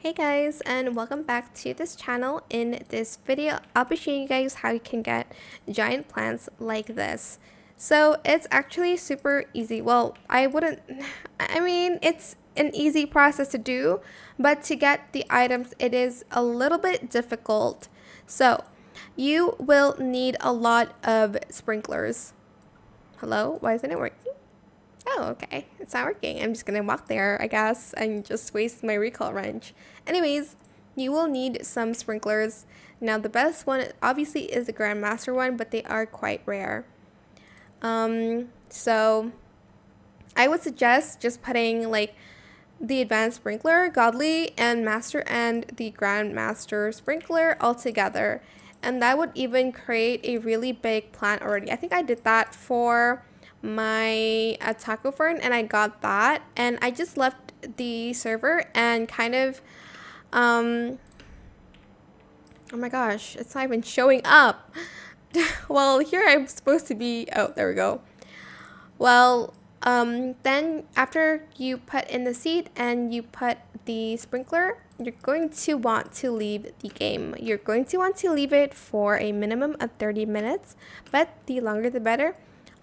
Hey guys, and welcome back to this channel. In this video, I'll be showing you guys how you can get giant plants like this. So it's actually super easy. Well, it's an easy process to do, but to get the items, it is a little bit difficult. So you will need a lot of sprinklers. Hello? Why isn't it working? Oh, okay. It's not working. I'm just gonna walk there, I guess, and just waste my recall wrench. Anyways, you will need some sprinklers. Now, the best one obviously is the Grandmaster one, but they are quite rare. So I would suggest just putting like the Advanced Sprinkler, Godly, and Master, and the Grandmaster Sprinkler all together. And that would even create a really big plant already. I think I did that for my taco fern, and I got that, and I just left the server and kind of oh my gosh, it's not even showing up. Well, here I'm supposed to be. Oh, there we go. Well, then after you put in the seed and you put the sprinkler, you're going to want to leave the game. You're going to want to leave it for a minimum of 30 minutes, but the longer the better.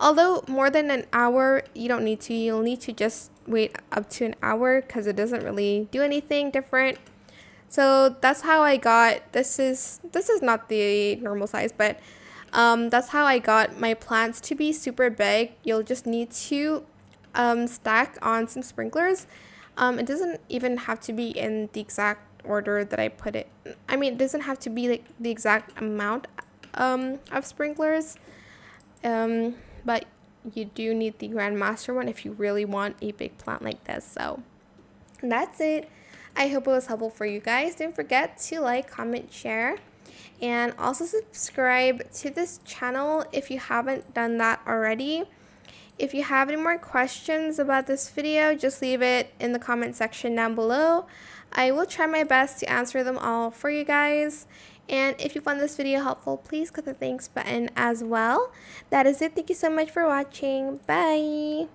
Although more than an hour, you don't need to. You'll need to just wait up to an hour because it doesn't really do anything different. So that's how I got, this is not the normal size, but that's how I got my plants to be super big. You'll just need to stack on some sprinklers. It doesn't even have to be in the exact order that I put it. I mean, it doesn't have to be like the exact amount of sprinklers. But you do need the Grandmaster one if you really want a big plant like this. So that's it. I hope it was helpful for you guys. Don't forget to like, comment, share, and also subscribe to this channel if you haven't done that already. If you have any more questions about this video, just leave it in the comment section down below. I will try my best to answer them all for you guys. And if you found this video helpful, please click the thanks button as well. That is it. Thank you so much for watching. Bye!